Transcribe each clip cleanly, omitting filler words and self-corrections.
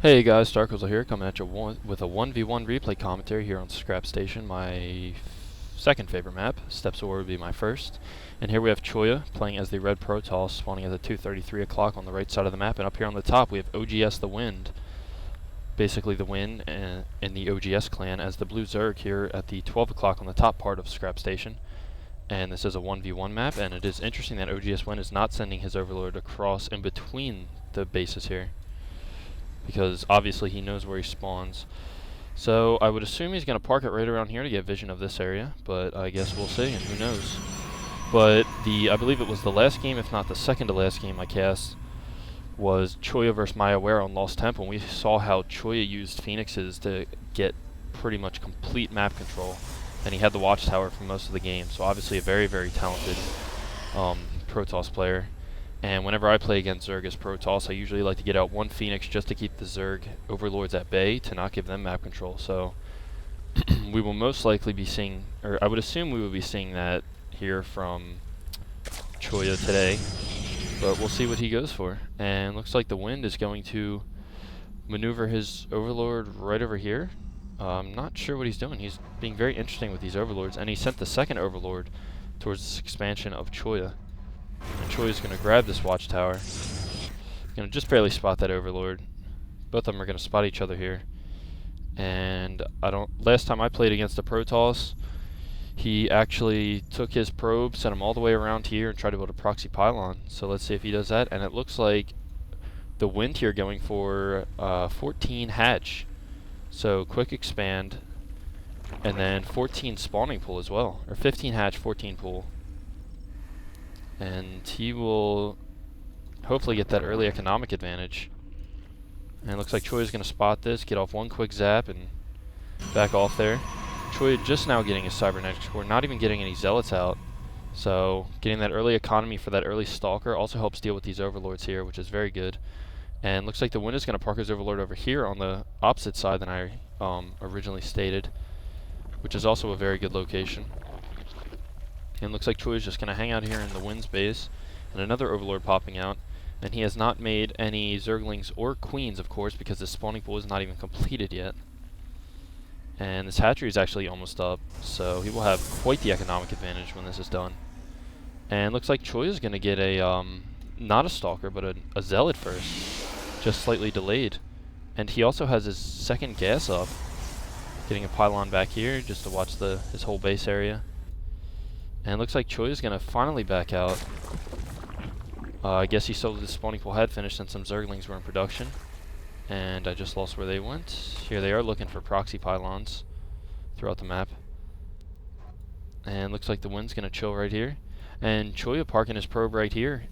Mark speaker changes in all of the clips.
Speaker 1: Hey guys, Starkle here, coming at you with a 1v1 replay commentary here on Scrap Station, my second favorite map. Steps War would be my first. And here we have Choya playing as the red Protoss, spawning at the 2:33 o'clock on the right side of the map. And up here on the top we have oGsTheWind, basically the win in the OGS clan, as the blue Zerg here at the 12 o'clock on the top part of Scrap Station. And this is a 1v1 map, and it is interesting that oGsTheWind is not sending his Overlord across in between the bases here, because obviously he knows where he spawns. So I would assume he's going to park it right around here to get vision of this area, but I guess we'll see, and who knows. But I believe it was the last game, if not the second to last game I cast, was Choya versus Maiaware on Lost Temple, and we saw how Choya used Phoenixes to get pretty much complete map control, and he had the Watchtower for most of the game, so obviously a very, very talented Protoss player. And whenever I play against Zerg as Protoss, I usually like to get out one Phoenix just to keep the Zerg overlords at bay, to not give them map control. So we will most likely be seeing, or I would assume we will be seeing that here from Choya today, but we'll see what he goes for. And looks like the Wind is going to maneuver his overlord right over here. I'm not sure what he's doing. He's being very interesting with these overlords, and he sent the second overlord towards this expansion of Choya. And Choya's going to grab this Watchtower. Going to just barely spot that Overlord. Both of them are going to spot each other here. And last time I played against a Protoss, he actually took his probe, sent him all the way around here, and tried to build a proxy pylon. So let's see if he does that. And it looks like the Wind here going for 14 hatch. So quick expand, and then 14 spawning pool as well. Or 15 hatch, 14 pool. And he will hopefully get that early economic advantage. And it looks like Choya's going to spot this, get off one quick zap, and back off there. Choya just now getting his cybernetic score, not even getting any zealots out. So getting that early economy for that early stalker also helps deal with these overlords here, which is very good. And looks like the Wind is going to park his overlord over here on the opposite side than I originally stated, which is also a very good location. And looks like Choya's just going to hang out here in the Wind's base, and another Overlord popping out. And he has not made any Zerglings or Queens, of course, because this spawning pool is not even completed yet. And this hatchery is actually almost up, so he will have quite the economic advantage when this is done. And looks like Choya's going to get a, not a Stalker, but a Zealot first, just slightly delayed. And he also has his second gas up, getting a pylon back here just to watch his whole base area. And it looks like Choya's going to finally back out. I guess he saw the spawning pool had finished and some Zerglings were in production. And I just lost where they went. Here they are looking for proxy pylons throughout the map. And looks like the Wind's going to chill right here. And Choya parking his probe right here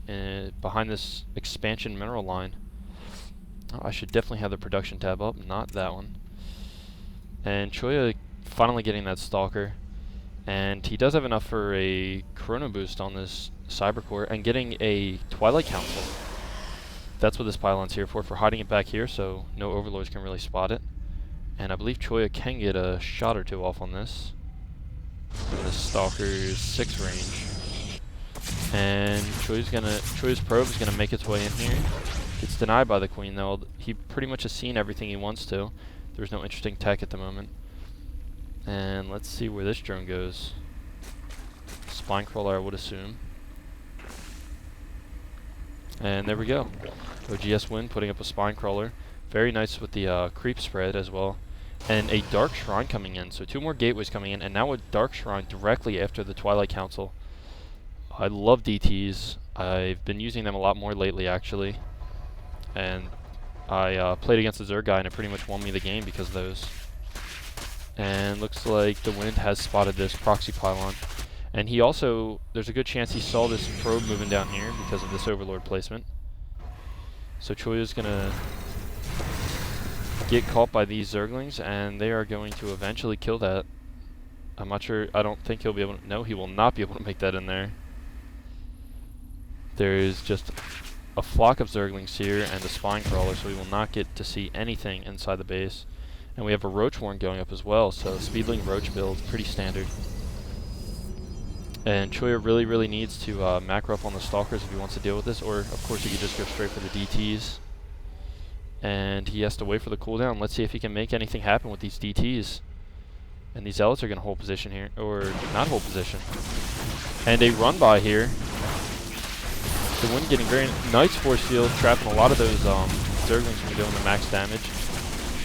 Speaker 1: behind this expansion mineral line. Oh, I should definitely have the production tab up, not that one. And Choya finally getting that Stalker. And he does have enough for a Chrono Boost on this Cybercore, and getting a Twilight Council. That's what this pylon's here for hiding it back here so no overlords can really spot it. And I believe Choya can get a shot or two off on this. This Stalker's 6 range. And Choya's probe is gonna make its way in here. Gets denied by the Queen though. He pretty much has seen everything he wants to. There's no interesting tech at the moment. And let's see where this drone goes. Spine crawler, I would assume. And there we go. oGsTheWind putting up a spine crawler. Very nice with the creep spread as well. And a Dark Shrine coming in. So 2 more gateways coming in, and now a Dark Shrine directly after the Twilight Council. I love DTs. I've been using them a lot more lately, actually. And I played against the Zerg guy, and it pretty much won me the game because of those. And looks like the Wind has spotted this proxy pylon. And he also, there's a good chance he saw this probe moving down here because of this overlord placement. So Choya's going to get caught by these Zerglings, and they are going to eventually kill that. I'm not sure, I don't think he'll be able to, no, he will not be able to make that in there. There's just a flock of Zerglings here and a spine crawler, so we will not get to see anything inside the base. And we have a Roach Warren going up as well, so Speedling Roach build, pretty standard. And Choya really needs to macro up on the Stalkers if he wants to deal with this, or of course he could just go straight for the DTs. And he has to wait for the cooldown. Let's see if he can make anything happen with these DTs. And these Zealots are going to hold position here. Or not hold position. And a run by here. TheWind getting very nice force field, trapping a lot of those Zerglings from doing the max damage.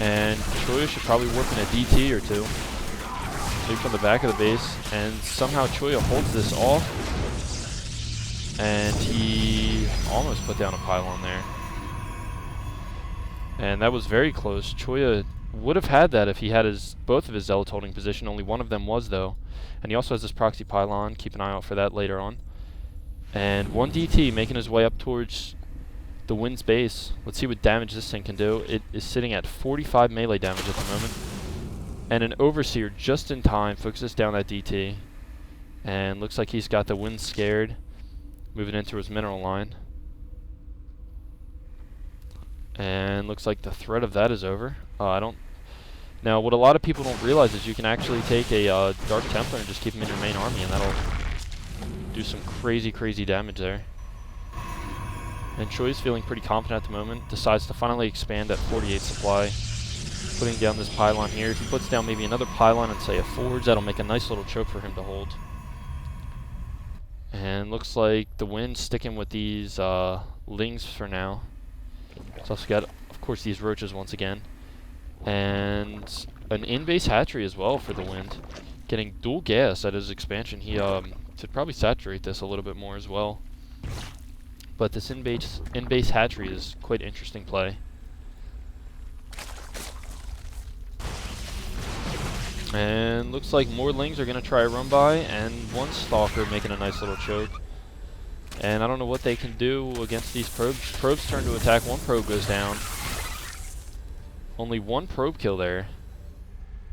Speaker 1: And Choya should probably warp in a DT or two. Maybe from the back of the base. And somehow Choya holds this off. And he almost put down a pylon there. And that was very close. Choya would have had that if he had both of his Zealots holding position. Only one of them was, though. And he also has this proxy pylon. Keep an eye out for that later on. And one DT making his way up towards TheWind's base. Let's see what damage this thing can do. It is sitting at 45 melee damage at the moment. And an Overseer just in time focuses down that DT. And looks like he's got TheWind scared. Moving into his mineral line. And looks like the threat of that is over. Now, what a lot of people don't realize is you can actually take a Dark Templar and just keep him in your main army, and that'll do some crazy, crazy damage there. And Choya's feeling pretty confident at the moment. Decides to finally expand at 48 supply. Putting down this pylon here. If he puts down maybe another pylon and say a forge, that'll make a nice little choke for him to hold. And looks like TheWind sticking with these Lings for now. It's also got, of course, these roaches once again. And an in-base hatchery as well for TheWind. Getting dual gas at his expansion. He should probably saturate this a little bit more as well. But this in-base hatchery is quite interesting play. And looks like more Lings are going to try a run by, and one Stalker making a nice little choke. And I don't know what they can do against these probes. Probes turn to attack. One probe goes down. Only one probe kill there.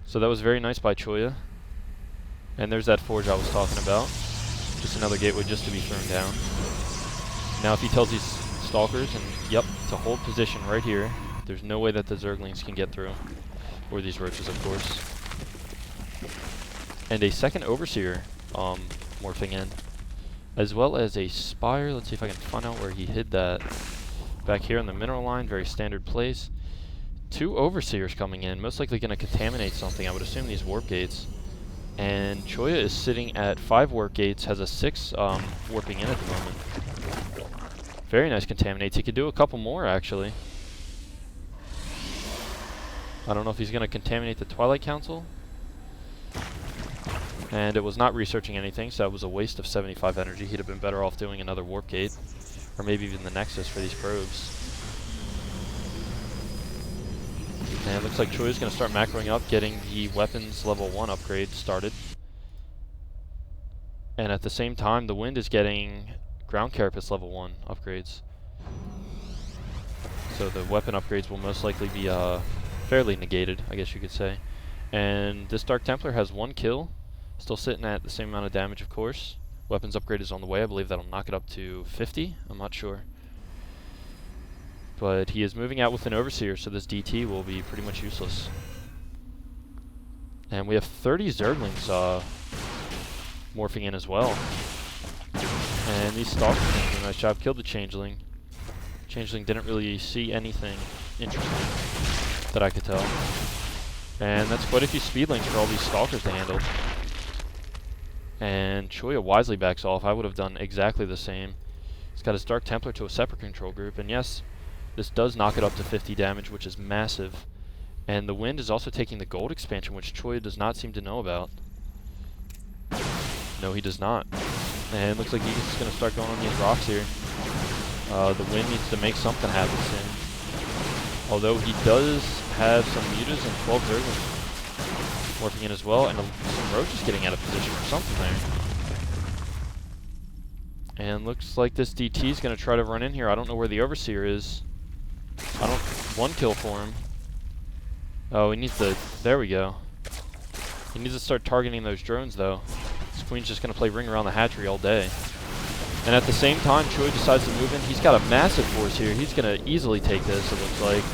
Speaker 1: So that was very nice by Choya. And there's that forge I was talking about. Just another gateway just to be thrown down. Now if he tells these Stalkers, and yep, to hold position right here, there's no way that the Zerglings can get through. Or these roaches, of course. And a second Overseer morphing in. As well as a Spire. Let's see if I can find out where he hid that. Back here in the mineral line, very standard place. Two Overseers coming in, most likely going to contaminate something. I would assume these warp gates. And Choya is sitting at 5 warp gates, has a 6 warping in at the moment. Very nice contaminates. He could do a couple more, actually. I don't know if he's going to contaminate the Twilight Council. And it was not researching anything, so that was a waste of 75 energy. He'd have been better off doing another warp gate. Or maybe even the Nexus for these probes. And it looks like Choya's going to start macroing up, getting the weapons level 1 upgrade started. And at the same time, TheWind is getting ground carapace level 1 upgrades. So the weapon upgrades will most likely be fairly negated, I guess you could say. And this Dark Templar has 1 kill. Still sitting at the same amount of damage, of course. Weapons upgrade is on the way. I believe that'll knock it up to 50. I'm not sure. But he is moving out with an Overseer, so this DT will be pretty much useless. And we have 30 Zerglings morphing in as well. And these Stalkers are doing a nice job. Killed the Changeling. Changeling didn't really see anything interesting that I could tell. And that's quite a few Speedlings for all these Stalkers to handle. And Choya wisely backs off. I would have done exactly the same. He's got his Dark Templar to a separate control group. And yes, this does knock it up to 50 damage, which is massive. And TheWind is also taking the gold expansion, which Choya does not seem to know about. No, he does not. And it looks like he's just going to start going on these rocks here. TheWind needs to make something happen soon. Although he does have some mutas and 12 Zerglings morphing in as well, and some roaches getting out of position or something there. And looks like this DT is going to try to run in here. I don't know where the Overseer is. One kill for him. Oh, he needs to, there we go. He needs to start targeting those drones though. This Queen's just going to play ring around the hatchery all day. And at the same time, Choya decides to move in. He's got a massive force here. He's going to easily take this, it looks like.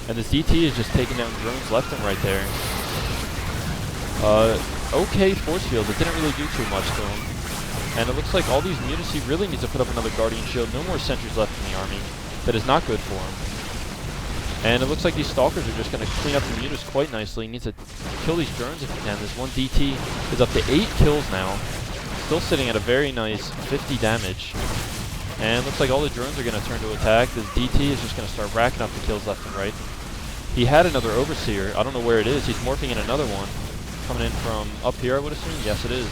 Speaker 1: And this DT is just taking down drones left and right there. Okay force field, it didn't really do too much to him. And it looks like all these mutas, he really needs to put up another Guardian Shield. No more sentries left in the army. That is not good for him. And it looks like these Stalkers are just going to clean up the mutas quite nicely. He needs to kill these drones if he can. This one DT is up to 8 kills now. Still sitting at a very nice 50 damage. And it looks like all the drones are going to turn to attack. This DT is just going to start racking up the kills left and right. He had another Overseer. I don't know where it is. He's morphing in another one. Coming in from up here, I would assume. Yes, it is.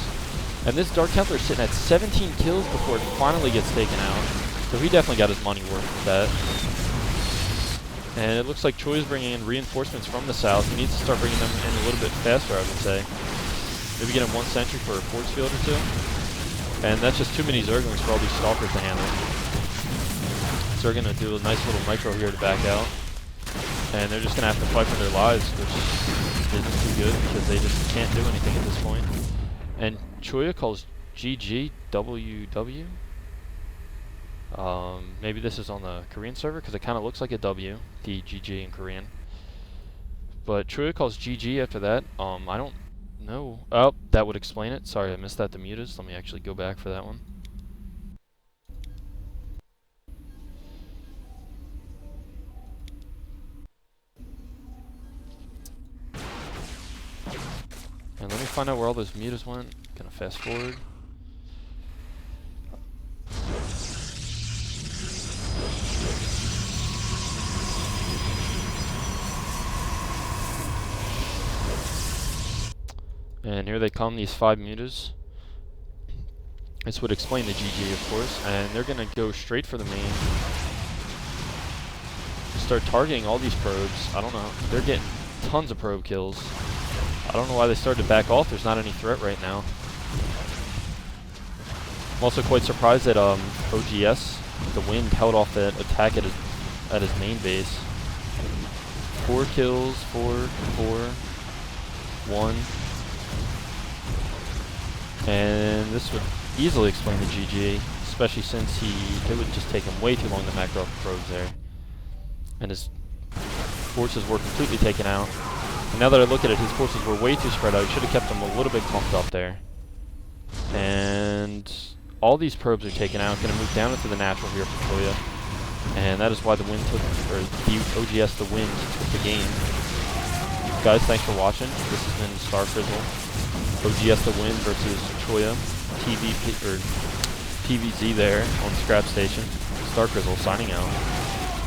Speaker 1: And this Dark Templar is sitting at 17 kills before it finally gets taken out. So he definitely got his money worth with that. And it looks like Choya is bringing in reinforcements from the south. He needs to start bringing them in a little bit faster, I would say. Maybe get him 1 sentry for a force field or 2. And that's just too many Zerglings for all these Stalkers to handle. So they're going to do a nice little micro here to back out. And they're just going to have to fight for their lives, which isn't too good because they just can't do anything at this point. And Choya calls GGWW. Maybe this is on the Korean server because it kind of looks like a W, the GG in Korean. But Choya calls GG after that. I don't know. Oh, that would explain it. Sorry, I missed that. The mutas. Let me actually go back for that one. And let me find out where all those mutas went. Gonna fast forward. And here they come, these 5 mutas. This would explain the GG, of course. And they're going to go straight for the main. Start targeting all these probes. I don't know. They're getting tons of probe kills. I don't know why they started to back off. There's not any threat right now. I'm also quite surprised that oGs, TheWind, held off that attack at his main base. 4 kills, 4, 1. And this would easily explain the GG, especially since it would just take him way too long to macro off the probes there. And his forces were completely taken out. And now that I look at it, his forces were way too spread out. He should have kept them a little bit clumped up there. And all these probes are taken out. Going to move down into the natural here for Choya. And that is why the wind took, or the oGs TheWind took the game. Guys, thanks for watching. This has been Star Frizzle. oGs TheWind versus Choya. PVZ there on Scrap Station. Star Frizzle signing out.